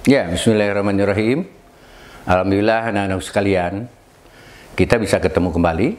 Ya, bismillahirrahmanirrahim. Alhamdulillah anak-anak sekalian, kita bisa ketemu kembali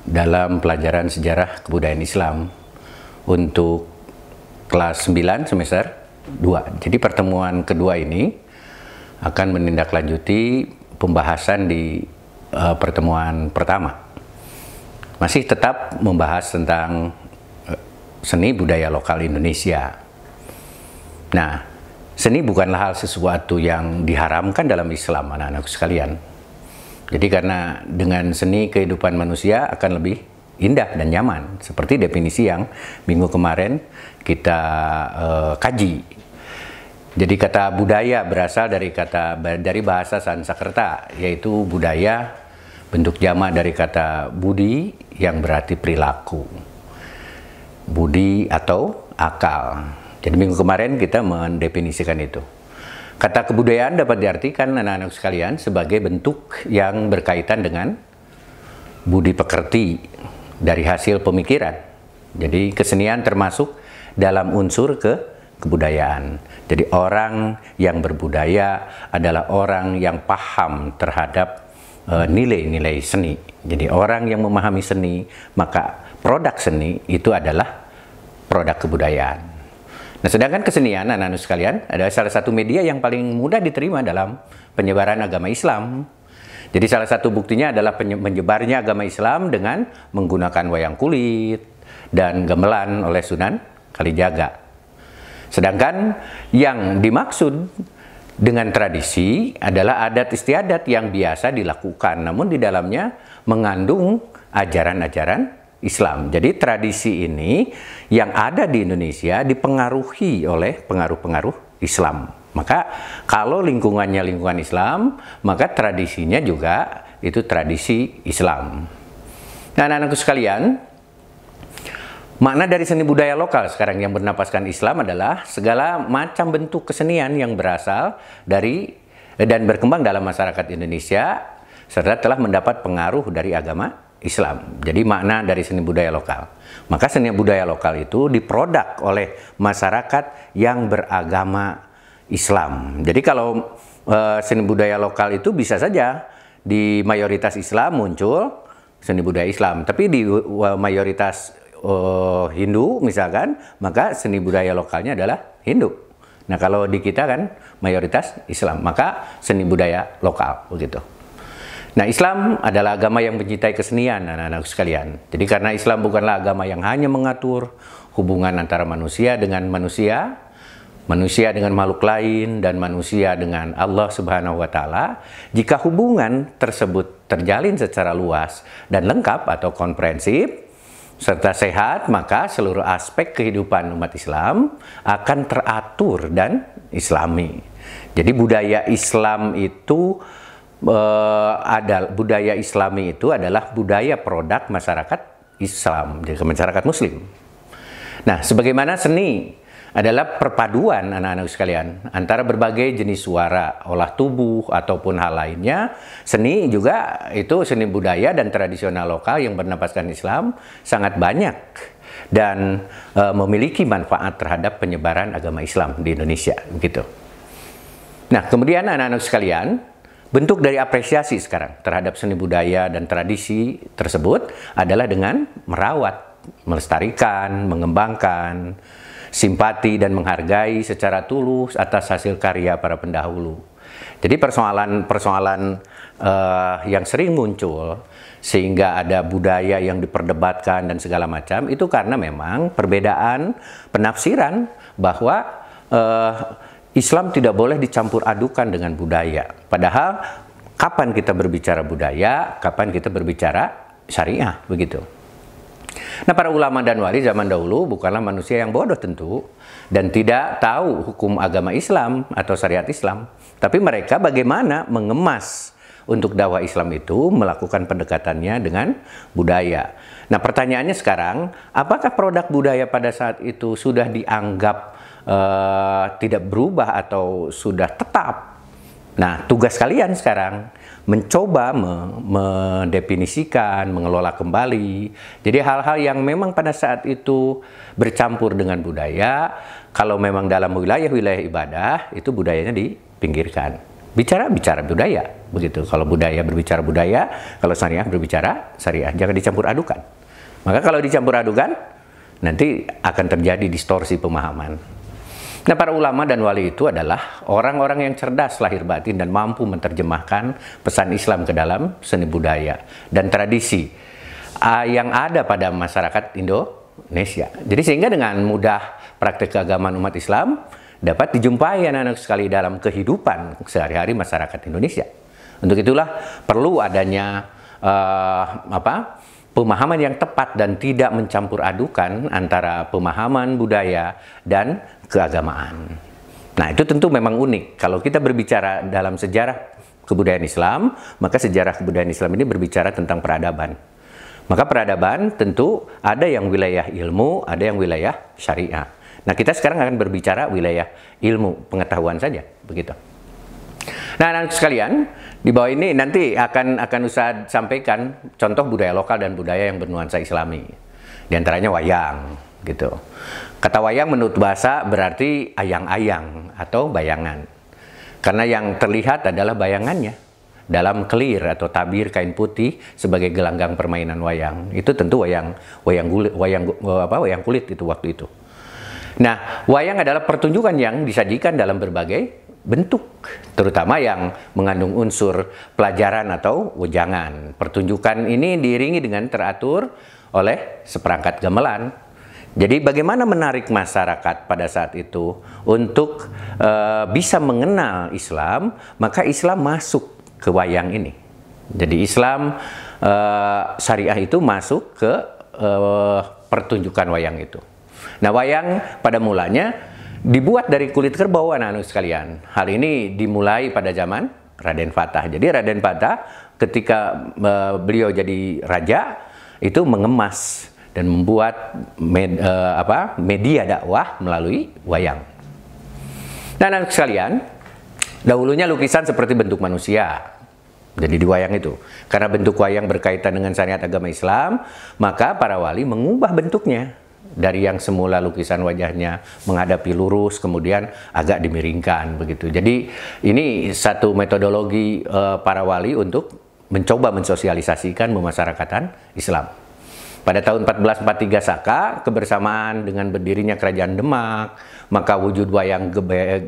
dalam pelajaran sejarah kebudayaan Islam untuk kelas 9 semester 2. Jadi pertemuan kedua ini akan menindaklanjuti pembahasan di pertemuan pertama. Masih tetap membahas tentang seni budaya lokal Indonesia. Nah, seni bukanlah hal sesuatu yang diharamkan dalam Islam, anak-anak sekalian. Jadi karena dengan seni kehidupan manusia akan lebih indah dan nyaman, seperti definisi yang minggu kemarin kita kaji. Jadi kata budaya berasal dari bahasa Sanskerta, yaitu budaya, bentuk jamak dari kata budi yang berarti perilaku. Budi atau akal. Jadi minggu kemarin kita mendefinisikan itu. Kata kebudayaan dapat diartikan anak-anak sekalian sebagai bentuk yang berkaitan dengan budi pekerti dari hasil pemikiran. Jadi kesenian termasuk dalam unsur kebudayaan. Jadi orang yang berbudaya adalah orang yang paham terhadap nilai-nilai seni. Jadi orang yang memahami seni, maka produk seni itu adalah produk kebudayaan. Nah, sedangkan kesenian, anak-anak sekalian, adalah salah satu media yang paling mudah diterima dalam penyebaran agama Islam. Jadi salah satu buktinya adalah menyebarnya agama Islam dengan menggunakan wayang kulit dan gamelan oleh Sunan Kalijaga. Sedangkan yang dimaksud dengan tradisi adalah adat istiadat yang biasa dilakukan, namun di dalamnya mengandung ajaran-ajaran Islam. Jadi tradisi ini yang ada di Indonesia dipengaruhi oleh pengaruh-pengaruh Islam. Maka kalau lingkungannya lingkungan Islam, maka tradisinya juga itu tradisi Islam. Nah, anak-anakku sekalian, makna dari seni budaya lokal sekarang yang bernapaskan Islam adalah segala macam bentuk kesenian yang berasal dari dan berkembang dalam masyarakat Indonesia serta telah mendapat pengaruh dari agama Islam. Jadi makna dari seni budaya lokal. Maka seni budaya lokal itu diproduk oleh masyarakat yang beragama Islam. Jadi kalau seni budaya lokal itu bisa saja di mayoritas Islam muncul seni budaya Islam, tapi di mayoritas Hindu misalkan, maka seni budaya lokalnya adalah Hindu. Nah, kalau di kita kan mayoritas Islam, maka seni budaya lokal begitu. Nah, Islam adalah agama yang mencintai kesenian, anak-anak sekalian. Jadi karena Islam bukanlah agama yang hanya mengatur hubungan antara manusia dengan manusia, manusia dengan makhluk lain, dan manusia dengan Allah Subhanahu wa Ta'ala. Jika hubungan tersebut terjalin secara luas dan lengkap atau komprehensif serta sehat, maka seluruh aspek kehidupan umat Islam akan teratur dan Islami. Jadi budaya Islam itu budaya Islami itu adalah budaya produk masyarakat Islam, jadi masyarakat Muslim. Nah, sebagaimana seni adalah perpaduan anak-anak sekalian antara berbagai jenis suara, olah tubuh ataupun hal lainnya, seni juga itu seni budaya dan tradisional lokal yang bernapaskan Islam sangat banyak dan memiliki manfaat terhadap penyebaran agama Islam di Indonesia, begitu. Nah, kemudian anak-anak sekalian, bentuk dari apresiasi sekarang terhadap seni budaya dan tradisi tersebut adalah dengan merawat, melestarikan, mengembangkan, simpati dan menghargai secara tulus atas hasil karya para pendahulu. Jadi persoalan-persoalan yang sering muncul sehingga ada budaya yang diperdebatkan dan segala macam itu karena memang perbedaan penafsiran bahwa Islam tidak boleh dicampur adukan dengan budaya. Padahal kapan kita berbicara budaya, kapan kita berbicara syariah, begitu. Nah, para ulama dan wali zaman dahulu bukanlah manusia yang bodoh tentu dan tidak tahu hukum agama Islam atau syariat Islam. Tapi mereka bagaimana mengemas untuk dakwah Islam itu melakukan pendekatannya dengan budaya. Nah, pertanyaannya sekarang, apakah produk budaya pada saat itu sudah dianggap tidak berubah atau sudah tetap? Nah, tugas kalian sekarang mencoba mendefinisikan, mengelola kembali. Jadi hal-hal yang memang pada saat itu bercampur dengan budaya, kalau memang dalam wilayah-wilayah ibadah, itu budayanya dipinggirkan. Bicara budaya, begitu. Kalau budaya berbicara budaya, kalau syariah berbicara syariah. Jangan dicampur adukan. Maka kalau dicampur adukan, nanti akan terjadi distorsi pemahaman. Nah, para ulama dan wali itu adalah orang-orang yang cerdas lahir batin dan mampu menerjemahkan pesan Islam ke dalam seni budaya dan tradisi yang ada pada masyarakat Indonesia. Jadi sehingga dengan mudah praktek keagamaan umat Islam dapat dijumpai anak-anak sekali dalam kehidupan sehari-hari masyarakat Indonesia. Untuk itulah perlu adanya pemahaman yang tepat dan tidak mencampur adukan antara pemahaman budaya dan keagamaan. Nah, itu tentu memang unik. Kalau kita berbicara dalam sejarah kebudayaan Islam, maka sejarah kebudayaan Islam ini berbicara tentang peradaban. Maka peradaban tentu ada yang wilayah ilmu, ada yang wilayah syariah. Nah, kita sekarang akan berbicara wilayah ilmu, pengetahuan saja, begitu. Nah, anak sekalian, di bawah ini nanti akan Ustaz sampaikan contoh budaya lokal dan budaya yang bernuansa Islami. Di antaranya wayang, gitu. Kata wayang menurut bahasa berarti ayang-ayang atau bayangan. Karena yang terlihat adalah bayangannya dalam kelir atau tabir kain putih sebagai gelanggang permainan wayang. Itu tentu wayang kulit itu waktu itu. Nah, wayang adalah pertunjukan yang disajikan dalam berbagai bentuk, terutama yang mengandung unsur pelajaran atau wejangan. Pertunjukan ini diiringi dengan teratur oleh seperangkat gamelan. Jadi bagaimana menarik masyarakat pada saat itu untuk bisa mengenal Islam, maka Islam masuk ke wayang ini. Jadi Islam syariah itu masuk ke pertunjukan wayang itu. Nah, wayang pada mulanya dibuat dari kulit kerbau, anak-anak sekalian. Hal ini dimulai pada zaman Raden Fatah. Jadi Raden Fatah ketika beliau jadi raja itu mengemas dan membuat media dakwah melalui wayang. Nah, anak sekalian, dahulunya lukisan seperti bentuk manusia. Jadi di wayang itu, karena bentuk wayang berkaitan dengan syariat agama Islam, maka para wali mengubah bentuknya. Dari yang semula lukisan wajahnya menghadapi lurus, kemudian agak dimiringkan begitu. Jadi ini satu metodologi para wali untuk mencoba mensosialisasikan pemasyarakatan Islam. Pada tahun 1443 Saka, kebersamaan dengan berdirinya Kerajaan Demak, maka wujud wayang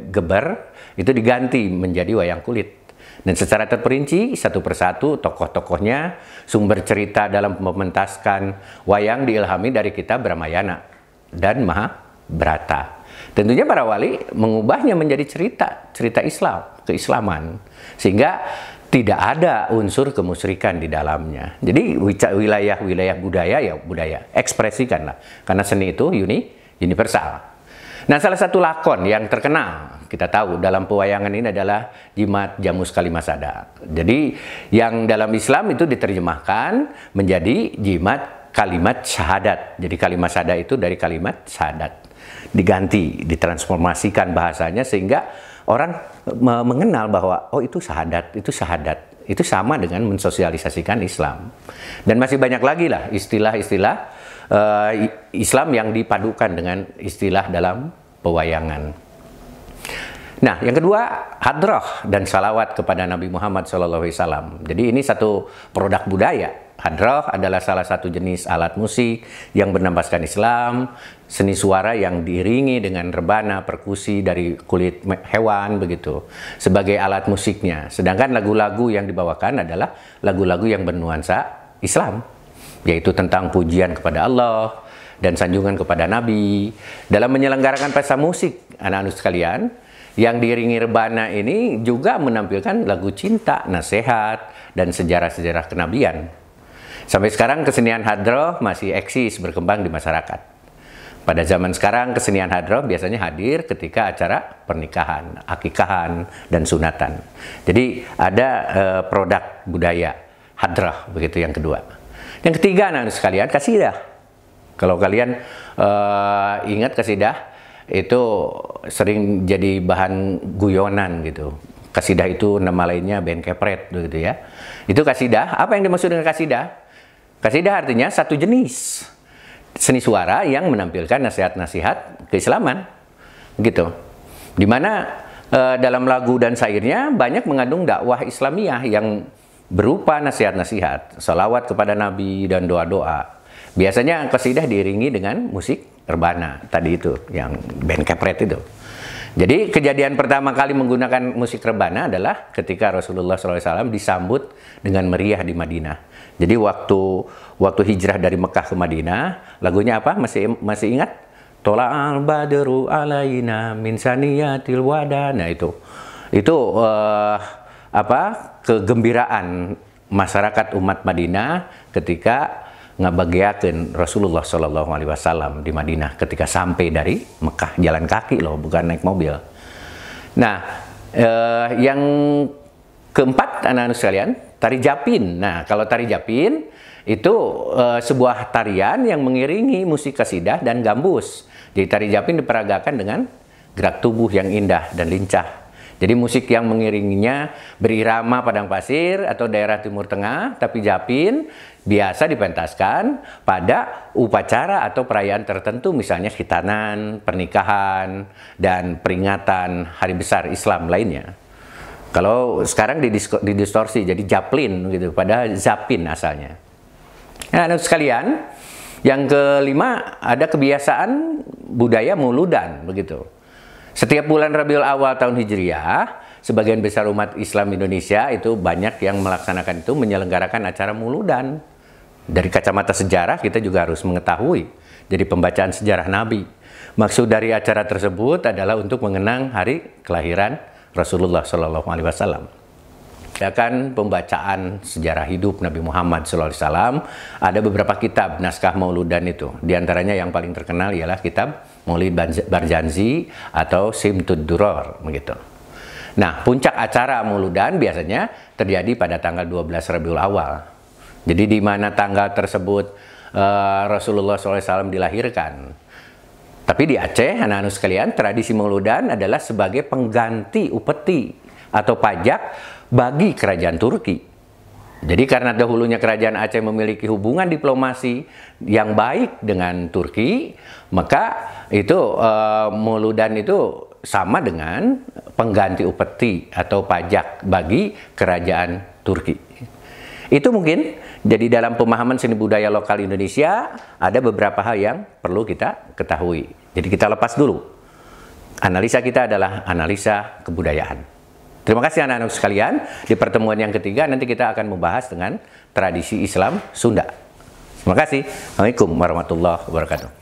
geber itu diganti menjadi wayang kulit. Dan secara terperinci, satu persatu tokoh-tokohnya, sumber cerita dalam mementaskan wayang diilhami dari kitab Ramayana dan Mahabharata. Tentunya para wali mengubahnya menjadi cerita Islam, keislaman. Sehingga tidak ada unsur kemusyrikan di dalamnya. Jadi wilayah-wilayah budaya ya budaya, ekspresikanlah. Karena seni itu universal. Nah, salah satu lakon yang terkenal kita tahu dalam pewayangan ini adalah Jimat Jamus Kalimasada. Jadi yang dalam Islam itu diterjemahkan menjadi jimat kalimat syahadat. Jadi kalimat syahadat itu dari kalimat syahadat. Diganti, ditransformasikan bahasanya sehingga orang mengenal bahwa oh itu syahadat, itu syahadat. Itu sama dengan mensosialisasikan Islam. Dan masih banyak lagi lah istilah-istilah Islam yang dipadukan dengan istilah dalam pewayangan. Nah, yang kedua, hadrah dan salawat kepada Nabi Muhammad SAW. Jadi ini satu produk budaya. Hadrah adalah salah satu jenis alat musik yang bernambaskan Islam, seni suara yang diiringi dengan rebana, perkusi dari kulit hewan begitu sebagai alat musiknya. Sedangkan lagu-lagu yang dibawakan adalah lagu-lagu yang bernuansa Islam, yaitu tentang pujian kepada Allah dan sanjungan kepada Nabi. Dalam menyelenggarakan pesta musik, anak-anak sekalian, yang diiringi rebana ini juga menampilkan lagu cinta, nasihat, dan sejarah-sejarah kenabian. Sampai sekarang kesenian hadrah masih eksis berkembang di masyarakat. Pada zaman sekarang kesenian hadrah biasanya hadir ketika acara pernikahan, akikahan, dan sunatan. Jadi ada produk budaya hadrah begitu yang kedua. Yang ketiga, anak-anak sekalian, kasidah. Kalau kalian ingat kasidah itu sering jadi bahan guyonan gitu. Kasidah itu nama lainnya band kepret begitu ya. Itu kasidah. Apa yang dimaksud dengan kasidah? Kasidah artinya satu jenis seni suara yang menampilkan nasihat-nasihat keislaman gitu. Dimana dalam lagu dan syairnya banyak mengandung dakwah Islamiyah yang berupa nasihat-nasihat, salawat kepada Nabi dan doa-doa. Biasanya kasidah diiringi dengan musik rebana tadi itu, yang band kepret itu. Jadi kejadian pertama kali menggunakan musik rebana adalah ketika Rasulullah SAW disambut dengan meriah di Madinah. Jadi waktu hijrah dari Mekah ke Madinah, lagunya apa? Masih ingat? Tola'al badru alaina min saniyatil wada. Nah itu kegembiraan masyarakat umat Madinah ketika ngabagiakeun Rasulullah SAW di Madinah ketika sampai dari Mekah, jalan kaki loh, bukan naik mobil. Nah, yang keempat anak-anak sekalian, tari Japin. Nah, kalau tari Japin itu sebuah tarian yang mengiringi musik kasidah dan gambus. Jadi tari Japin diperagakan dengan gerak tubuh yang indah dan lincah. Jadi musik yang mengiringinya berirama padang pasir atau daerah Timur Tengah, tapi Japin biasa dipentaskan pada upacara atau perayaan tertentu, misalnya khitanan, pernikahan, dan peringatan hari besar Islam lainnya. Kalau sekarang didistorsi jadi Japlin gitu, pada Zapin asalnya. Nah, anak sekalian, yang kelima ada kebiasaan budaya mauludan begitu. Setiap bulan Rabiul Awal tahun Hijriah, sebagian besar umat Islam Indonesia itu banyak yang melaksanakan itu, menyelenggarakan acara mauludan. Dari kacamata sejarah kita juga harus mengetahui. Jadi pembacaan sejarah Nabi. Maksud dari acara tersebut adalah untuk mengenang hari kelahiran Rasulullah SAW. Akan pembacaan sejarah hidup Nabi Muhammad SAW, ada beberapa kitab naskah mauludan itu. Di antaranya yang paling terkenal ialah kitab Maulid Barzanji atau Simtud Duror begitu. Nah, puncak acara mauludan biasanya terjadi pada tanggal 12 Rabiul Awal. Jadi di mana tanggal tersebut Rasulullah SAW dilahirkan. Tapi di Aceh, anak-anak sekalian, tradisi mauludan adalah sebagai pengganti upeti atau pajak bagi kerajaan Turki. Jadi karena dahulunya kerajaan Aceh memiliki hubungan diplomasi yang baik dengan Turki, maka itu mauludan itu sama dengan pengganti upeti atau pajak bagi kerajaan Turki. Itu mungkin jadi dalam pemahaman seni budaya lokal Indonesia ada beberapa hal yang perlu kita ketahui. Jadi kita lepas dulu. Analisa kita adalah analisa kebudayaan. Terima kasih anak-anak sekalian. Di pertemuan yang ketiga nanti kita akan membahas dengan tradisi Islam Sunda. Terima kasih. Assalamualaikum warahmatullahi wabarakatuh.